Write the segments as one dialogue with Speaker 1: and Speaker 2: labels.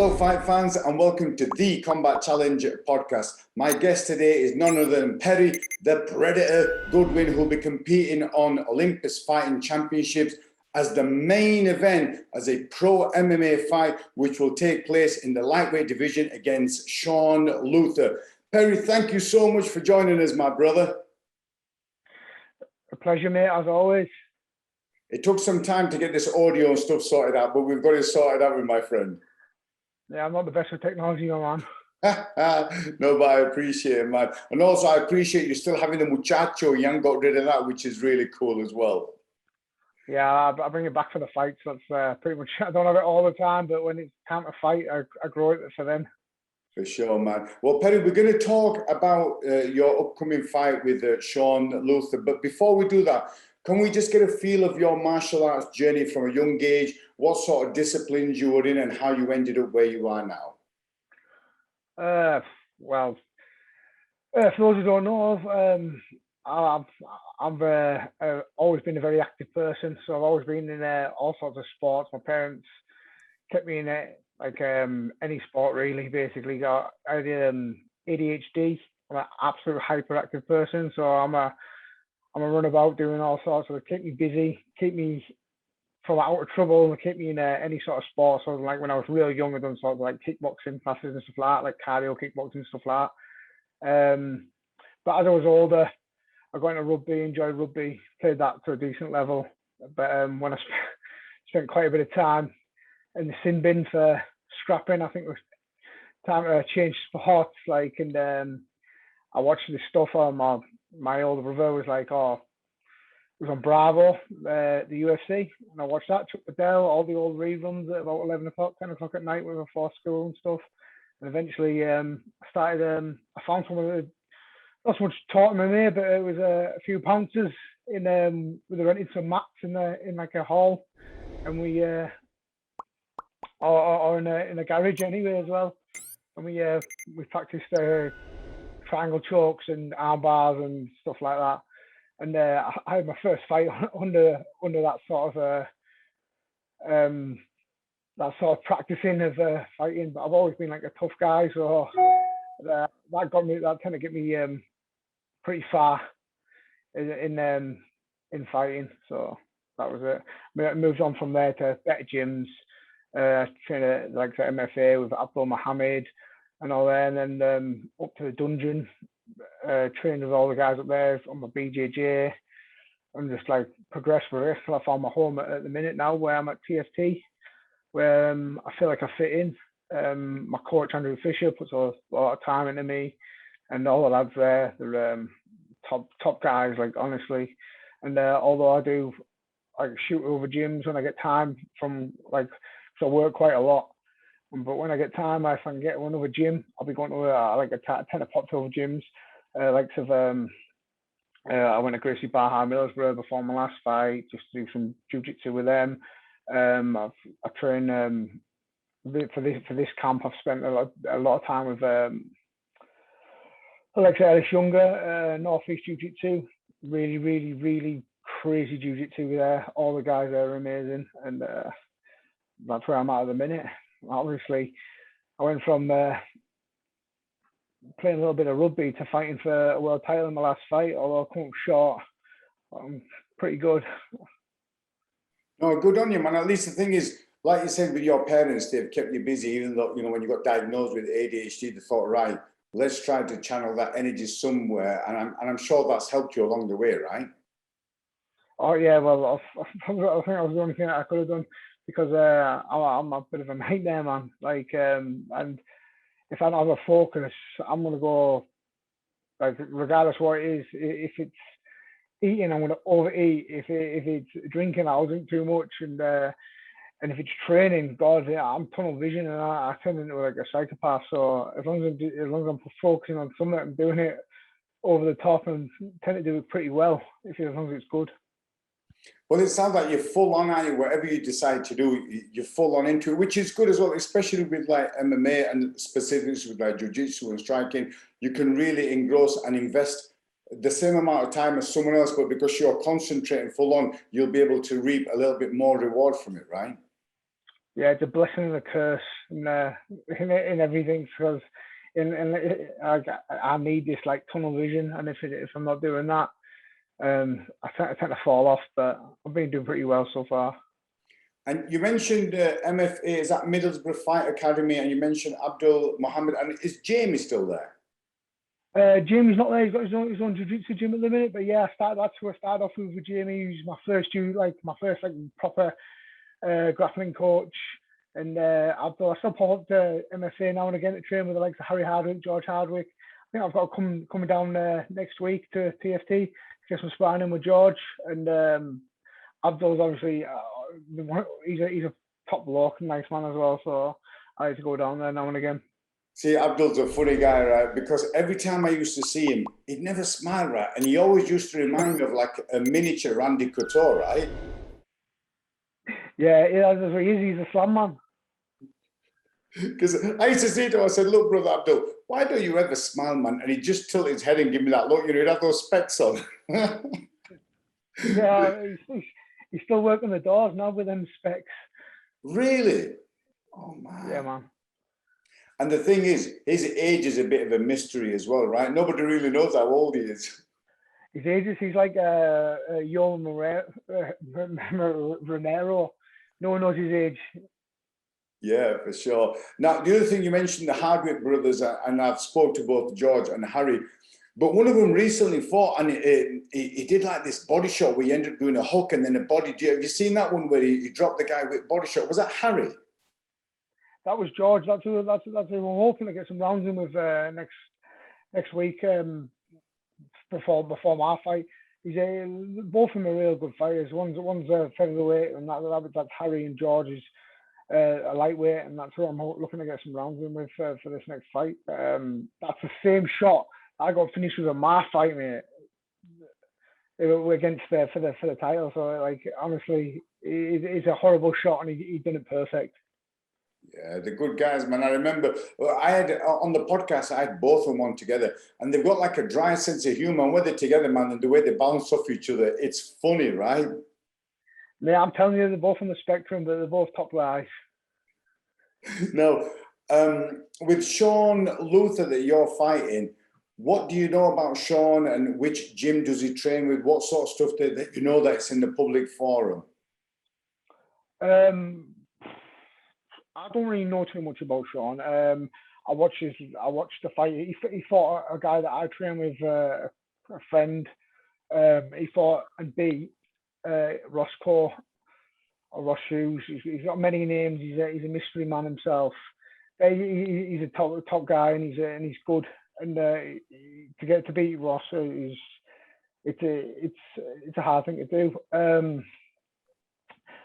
Speaker 1: Hello, fight fans, and welcome to the Combat Challenge podcast. My guest today is none other than Perry, the Predator Goodwin, who'll be competing on Olympus Fighting Championships as the main event as a pro MMA fight, which will take place in the lightweight division against Shaun Luther. Perry, thank you so much for joining us, my brother.
Speaker 2: A pleasure, mate, as always.
Speaker 1: It took some time to get this audio and stuff sorted out, but we've got it sorted out with my friend.
Speaker 2: Yeah, I'm not the best with technology, man.
Speaker 1: No, but I appreciate it, man. And also, I appreciate you still having the muchacho. You haven't got rid of that, which is really cool as well.
Speaker 2: Yeah, I bring it back for the fights. That's pretty much, I don't have it all the time, but when it's time to fight, I grow it for them.
Speaker 1: For sure, man. Well, Perry, we're going to talk about your upcoming fight with Shaun Luther. But before we do that, can we just get a feel of your martial arts journey from a young age? What sort of disciplines you were in and how you ended up where you are now?
Speaker 2: Well, for those who don't know, I've always been a very active person. So I've always been in all sorts of sports. My parents kept me in like any sport really. Basically, I had ADHD. I'm an absolute hyperactive person. So I'm a runabout doing all sorts of, keep me busy, keep me from out of trouble, and keep me in any sort of sport. So like when I was real young, I done sort of like kickboxing classes and stuff like that, like cardio kickboxing and stuff like that. But as I was older, I got into rugby, enjoyed rugby, played that to a decent level. But when I spent quite a bit of time in the sin bin for scrapping, I think it was time to change sports. Like, and I watched this stuff on my older brother was like, oh, it was on Bravo, the UFC, and I watched that, took the Dell, all the old reruns at about 11 o'clock, 10 o'clock at night when we were before school and stuff. And eventually I started, I found someone that not so much taught MMA, but it was a few pouncers in, we were renting some mats in like a hall, and we, or in a garage anyway as well. And we practiced triangle chokes and arm bars and stuff like that. And I had my first fight under that sort of practicing of fighting. But I've always been like a tough guy, so that tended to get me pretty far in fighting. So that was it. I moved on from there to better gyms, trained at like the MFA with Abdul Mohammed and all that, and then up to the dungeon. Trained with all the guys up there on my BJJ, and just like progressed with it till I found my home at the minute now, where I'm at TFT, where I feel like I fit in. My coach Andrew Fisher puts a lot of time into me, and all the lads there, they're top guys, like honestly. And although I do like shoot over gyms when I get time from like, so I work quite a lot. But when I get time, if I can get one over gym, I'll be going to like a 10 of popped over gyms. I went to Gracie Barha Middlesbrough before my last fight just to do some jiu-jitsu with them. I train for this camp. I've spent a lot of time with Alexa Ellis Younger, Northeast Jiu-Jitsu. Really, really, really crazy jiu-jitsu there. All the guys there are amazing, and that's where I'm at the minute. Obviously, I went from playing a little bit of rugby to fighting for a world title in my last fight, although I come up short. I'm pretty good.
Speaker 1: No, good on you, man. At least the thing is, like you said, with your parents, they've kept you busy, even though, you know, when you got diagnosed with ADHD, they thought, right, let's try to channel that energy somewhere. And I'm sure that's helped you along the way, right?
Speaker 2: Oh, yeah, well, I think that was the only thing that I could have done, because I'm a bit of a nightmare, man. Like, and if I don't have a focus, I'm gonna go, like, regardless what it is. If it's eating, I'm gonna overeat. If it's drinking, I'll drink too much, and if it's training, God, yeah, I'm tunnel vision, and I turn into like a psychopath. So as long as I'm focusing on something, I'm doing it over the top, and tend to do it pretty well. As long as it's good.
Speaker 1: Well, it sounds like you're full on, aren't you? Whatever you decide to do, you're full on into it, which is good as well, especially with like MMA and specifically with like jiu-jitsu and striking. You can really engross and invest the same amount of time as someone else, but because you're concentrating full on, you'll be able to reap a little bit more reward from it, right?
Speaker 2: Yeah, it's a blessing and a curse in everything, because I need this like tunnel vision, and if I'm not doing that, I tend to fall off. But I've been doing pretty well so far.
Speaker 1: And you mentioned MFA, is that Middlesbrough Fight Academy, and you mentioned Abdul Mohammed, and is Jamie still there?
Speaker 2: Jamie's not there. He's got his own jiu-jitsu gym at the minute. But yeah, that's who I started off with Jamie. He's my first proper grappling coach. And Abdul, I still pop up to MFA now and again to train with the likes of Harry Hardwick, George Hardwick. I think I've got coming down next week to TFT, get some sparring in with George. And Abdul's obviously he's a top bloke, nice man as well. So I had to go down there now and again.
Speaker 1: See, Abdul's a funny guy, right? Because every time I used to see him, he'd never smile, right? And he always used to remind me of like a miniature Randy Couture, right?
Speaker 2: Yeah, that's what he is. He's a slam man.
Speaker 1: Because I used to say to him, I said, look, brother Abdul, why don't you ever smile, man? And he'd just tilt his head and give me that look. You know, he'd have those specs on.
Speaker 2: Yeah, he's still working the doors now with them specs.
Speaker 1: Really? Oh, man.
Speaker 2: Yeah, man.
Speaker 1: And the thing is, his age is a bit of a mystery as well, right? Nobody really knows how old he is.
Speaker 2: His age is, he's like Yoel Romero. No one knows his age. Yeah,
Speaker 1: for sure. Now, the other thing you mentioned, the Hardwick brothers, and I've spoke to both George and Harry, but one of them recently fought, and he did like this body shot where he ended up doing a hook and then a body. Have you seen that one where he dropped the guy with body shot? Was that Harry?
Speaker 2: That was George. That's who we're hoping to get some rounds in with next week before my fight. Both of them are real good fighters. One's a featherweight, and that's Harry, and George is a lightweight, and that's who I'm looking to get some rounds in with for this next fight. That's the same shot I got finished with my fight, mate. We're against for the title. So like honestly, it's a horrible shot, and he did it perfect.
Speaker 1: Yeah, the good guys, man. I remember I had on the podcast, I had both of them on together, and they've got like a dry sense of humor. And when they're together, man, and the way they bounce off each other, it's funny, right?
Speaker 2: Yeah, I'm telling you, they're both on the spectrum, but they're both top guys.
Speaker 1: Now, with Shaun Luther that you're fighting, what do you know about Shaun, and which gym does he train with? What sort of stuff that you know that's in the public forum?
Speaker 2: I don't really know too much about Shaun. I watched the fight. He fought a guy that I train with, a friend. He fought and beat Roscoe or Ross Hughes. He's got many names. He's a mystery man himself. He's a top guy, and he's good. And to beat Ross it's a hard thing to do.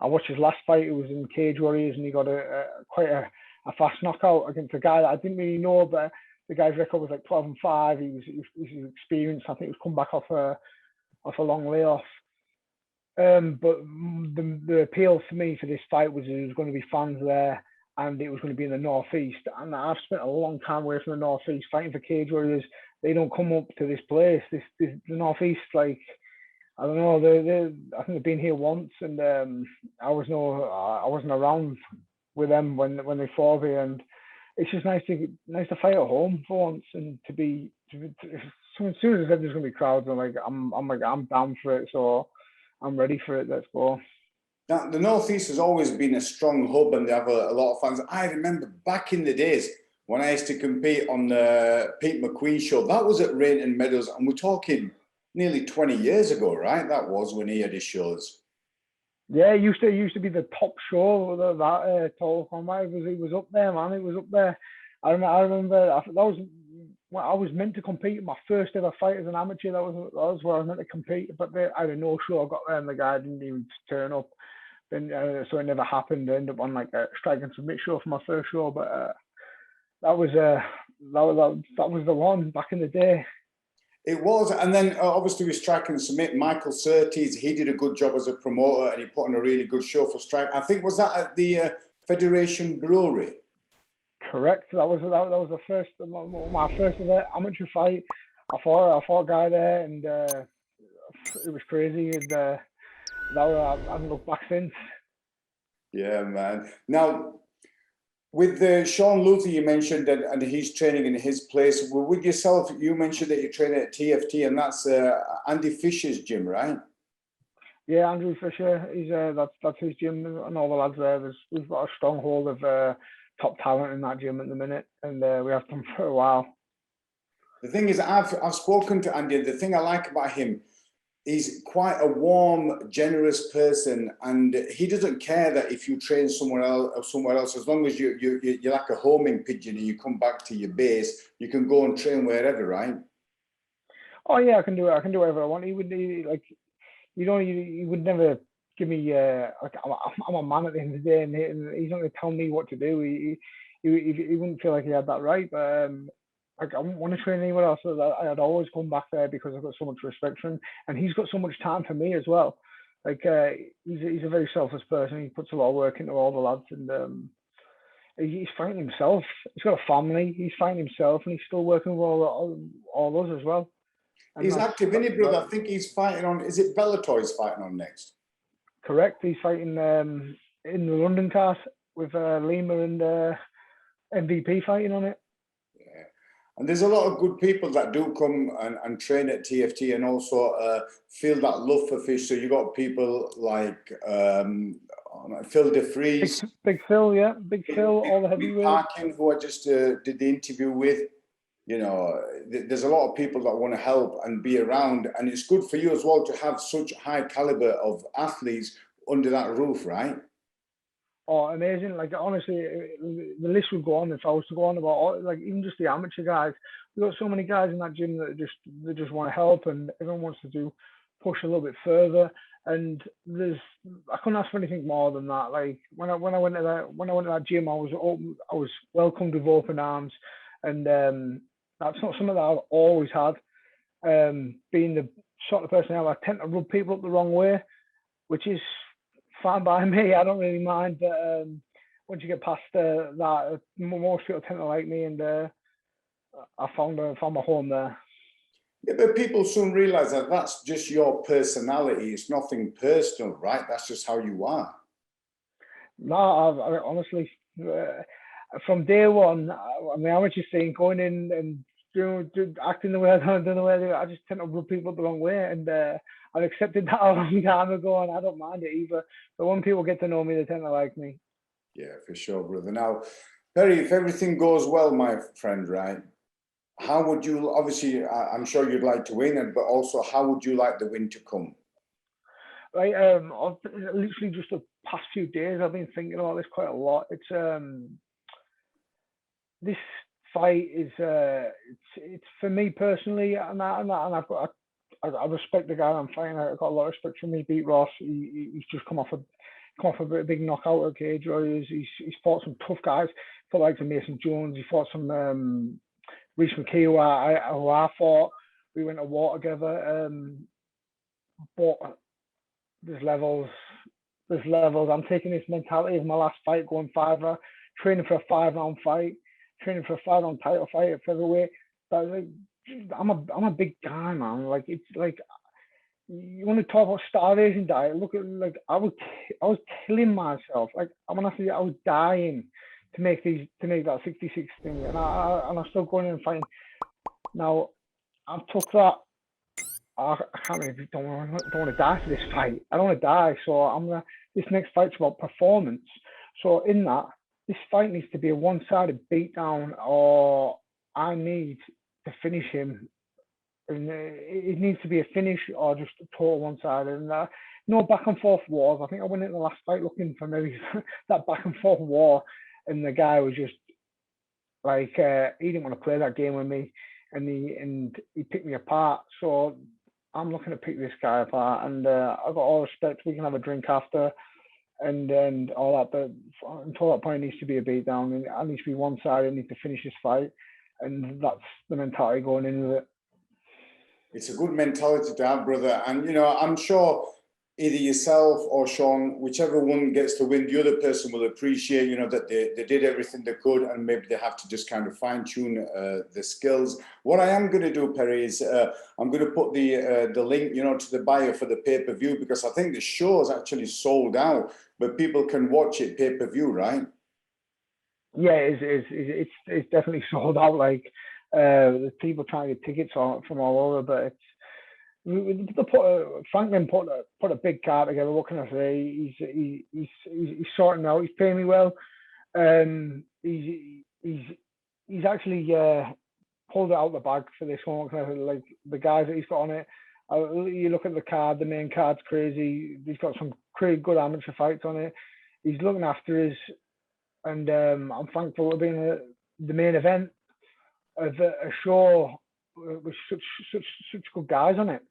Speaker 2: I watched his last fight. It was in Cage Warriors, and he got quite a fast knockout against a guy that I didn't really know, but the guy's record was like 12-5. He was experienced. I think he was come back off a long layoff. But the appeal for me for this fight was there was going to be fans there, and it was going to be in the Northeast. And I've spent a long time away from the Northeast fighting for Cage Warriors. They don't come up to this place. The Northeast, like, I don't know. I think they've been here once, and I wasn't around with them when they fought here, and it's just nice to fight at home for once, and as soon as I said there's gonna be crowds, I'm down for it, so I'm ready for it. Let's go.
Speaker 1: Now, the Northeast has always been a strong hub, and they have a lot of fans. I remember back in the days when I used to compete on the Pete McQueen show. That was at Rainton Meadows, and we're talking nearly 20 years ago, right? That was when he had his shows.
Speaker 2: Yeah, it used to be the top show. That Total Combat, it was up there, man. It was up there. I remember that was when I was meant to compete. My first ever fight as an amateur. That was where I was meant to compete. But I had a no show. I got there, and the guy didn't even turn up. Then so it never happened. I ended up on like a strike and submit show for my first show. But that was the one back in the day.
Speaker 1: It was, and then obviously with Strike and Submit, Michael Surtees, he did a good job as a promoter, and he put on a really good show for Strike. I think, was that at the Federation Brewery?
Speaker 2: Correct. That was the first, my first ever amateur fight. I fought a guy there, and it was crazy. And I haven't looked back since.
Speaker 1: Yeah, man. Now, with the Shaun Luther, you mentioned that, and he's training in his place. Well, with yourself, you mentioned that you're training at TFT, and that's Andy Fisher's gym, right?
Speaker 2: Yeah, Andrew Fisher, he's that's his gym, and all the lads there. We've got a stronghold of top talent in that gym at the minute, and we have done for a while.
Speaker 1: The thing is, I've spoken to Andy, and the thing I like about him, he's quite a warm, generous person, and he doesn't care that if you train somewhere else, as long as you're like a homing pigeon and you come back to your base, you can go and train wherever, right?
Speaker 2: Oh yeah, I can do it. I can do whatever I want. He would like, he would never give me like I'm a man at the end of the day, and he's not going to tell me what to do. He wouldn't feel like he had that right, but like I wouldn't want to train anywhere else. So I'd always come back there because I've got so much respect for him, and he's got so much time for me as well. Like he's a very selfless person. He puts a lot of work into all the lads, and he's fighting himself. He's got a family. He's fighting himself, and he's still working with all us as well. And
Speaker 1: he's active, isn't he, brother? I think he's fighting on. Is it Bellator he's fighting on next?
Speaker 2: Correct. He's fighting in the London card with Lima and MVP fighting on it.
Speaker 1: Yeah, and there's a lot of good people that do come and train at TFT, and also feel that love for fish. So you got people like Phil DeFries,
Speaker 2: Big Phil, yeah, Big Phil, all the heavyweights.
Speaker 1: Parkin, who I just did the interview with. You know, there's a lot of people that want to help and be around, and it's good for you as well to have such high caliber of athletes under that roof, right?
Speaker 2: Oh, amazing! Like honestly, the list would go on if I was to go on about like even just the amateur guys. We've got so many guys in that gym that just want to help, and everyone wants to push a little bit further. And I couldn't ask for anything more than that. Like when I went to that gym, I was welcomed with open arms, and that's not something that I've always had. Being the sort of person I tend to rub people up the wrong way, which is fine by me. I don't really mind. But once you get past that, most people tend to like me, and I found my home there.
Speaker 1: Yeah, but people soon realize that that's just your personality. It's nothing personal, right? That's just how you are.
Speaker 2: No, I honestly, from day one, I mean, I'm just saying, going in and acting the way I don't know, I just tend to rub people the wrong way, and I've accepted that a long time ago, and I don't mind it either. But when people get to know me, they tend to like me.
Speaker 1: Yeah, for sure, brother. Now, Perry, if everything goes well, my friend, right? How would you? Obviously, I'm sure you'd like to win, but also, how would you like the win to come?
Speaker 2: Right, I've literally just the past few days, I've been thinking about this quite a lot. It's this fight is it's for me personally, and I've got I respect the guy I'm fighting. I've got a lot of respect for me. Beat Ross. He's just come off a big knockout at Cage Warriors. He's fought some tough guys, fought like Mason Jones. He fought some Reese McKee who I fought. We went to war together. But there's levels. I'm taking this mentality of my last fight, going fiver, training for a 5-round fight, training for a 5-round title fight at featherweight. But like, I'm a big guy, man. Like it's like, you want to talk about starvation diet? Look at, like, I was killing myself. Like I was dying to make that 66 thing, and I'm still going in and fighting. Now I've took that. I can't really, don't want to die for this fight. I don't want to die, so this next fight's about performance. So in that, this fight needs to be a one-sided beatdown, or I need to finish him. And it needs to be a finish or just a total one-sided. And no back and forth wars. I think I went in the last fight looking for maybe that back and forth war, and the guy was just like, he didn't want to play that game with me, and he picked me apart. So I'm looking to pick this guy apart, and I've got all respect. We can have a drink after, and all that. But until that point, it needs to be a beatdown, and I need to be one-sided. I need to finish this fight, and that's the mentality going in with it.
Speaker 1: It's a good mentality to have, brother. And, you know, I'm sure either yourself or Shaun, whichever one gets to win, the other person will appreciate, you know, that they did everything they could, and maybe they have to just kind of fine tune the skills. What I am going to do, Perry, is I'm going to put the link, you know, to the bio for the pay-per-view, because I think the show is actually sold out, but people can watch it pay-per-view, right?
Speaker 2: Yeah, it's definitely sold out. Like there's people trying to get tickets from all over, but it's Franklin put a big card together. What can I say? He's sorting out. He's paying me well. He's actually pulled it out the bag for this one. Like the guys that he's got on it. You look at the card. The main card's crazy. He's got some pretty good amateur fights on it. He's looking after his, and I'm thankful for being the main event of a show with such good guys on it.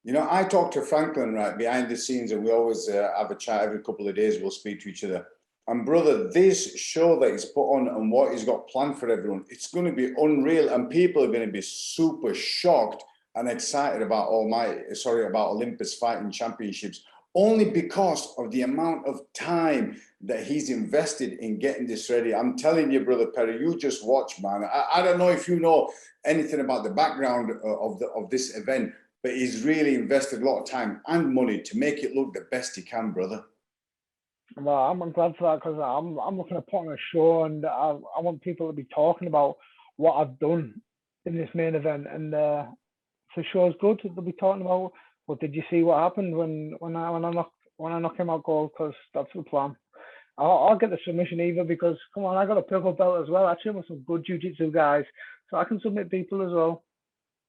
Speaker 1: You know, I talk to Franklin, right, behind the scenes, and we always have a chat every couple of days. We'll speak to each other. And brother, this show that he's put on and what he's got planned for everyone, it's going to be unreal, and people are going to be super shocked and excited about Olympus Fighting Championships, only because of the amount of time that he's invested in getting this ready. I'm telling you, brother Perry, you just watch, man. I don't know if you know anything about the background of this event, but he's really invested a lot of time and money to make it look the best he can, brother.
Speaker 2: Well, I'm glad for that, because I'm looking to put on a show, and I want people to be talking about what I've done in this main event, and if the show's good, they'll be talking about, well, did you see what happened when I knock him out cold? Because that's the plan. I'll get the submission either, because come on, I got a purple belt as well. I train with some good jiu-jitsu guys, so I can submit people as well.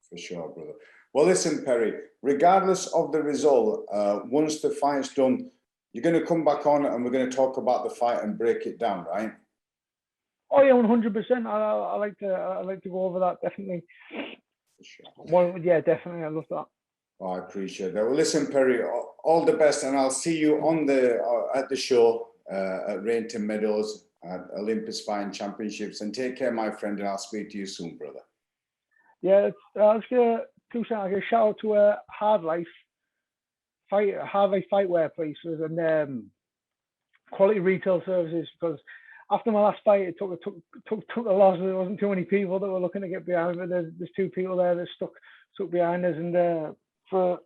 Speaker 1: For sure, brother. Well, listen, Perry, regardless of the result, once the fight's done, you're going to come back on and we're going to talk about the fight and break it down, right?
Speaker 2: Oh yeah, 100%. I like to go over that, definitely.
Speaker 1: For sure.
Speaker 2: Well, yeah, definitely. I love that.
Speaker 1: Oh, I appreciate that. Well, listen, Perry, all the best, and I'll see you on at the show at Rainton Meadows at Olympus Fighting Championships. And take care, my friend, and I'll speak to you soon, brother.
Speaker 2: Yeah, I'll just give a shout out to Hard Life Fightwear places and quality retail services, because after my last fight, it took a loss. There wasn't too many people that were looking to get behind, but there's two people there that stuck behind us, and for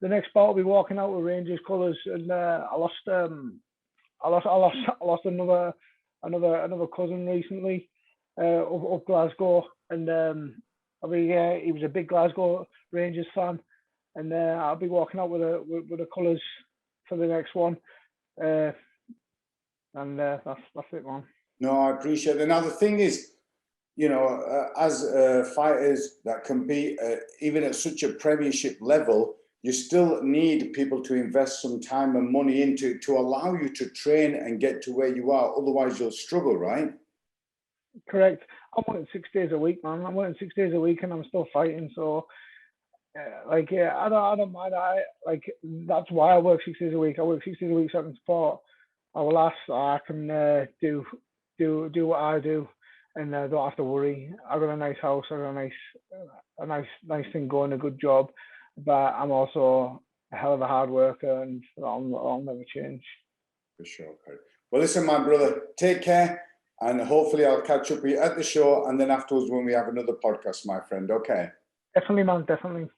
Speaker 2: the next bout, I'll be walking out with Rangers colours, and I lost another cousin recently up Glasgow, and he was a big Glasgow Rangers fan, and I'll be walking out with the colours for the next one, and that's it, man.
Speaker 1: No, I appreciate it. Now, the thing is, you know, as fighters that compete, even at such a premiership level, you still need people to invest some time and money into to allow you to train and get to where you are. Otherwise, you'll struggle, right?
Speaker 2: Correct. I'm working 6 days a week, man. I'm working 6 days a week, and I'm still fighting. So, I don't mind. That's why I work 6 days a week. I work 6 days a week so I can support our lads. I can do what I do, and don't have to worry. I got a nice house. I got a nice thing going, a good job. But I'm also a hell of a hard worker, and I'll never change.
Speaker 1: For sure, Perry. Well, listen, my brother, take care, and hopefully I'll catch up with you at the show, and then afterwards when we have another podcast, my friend. Okay.
Speaker 2: Definitely, man. Definitely.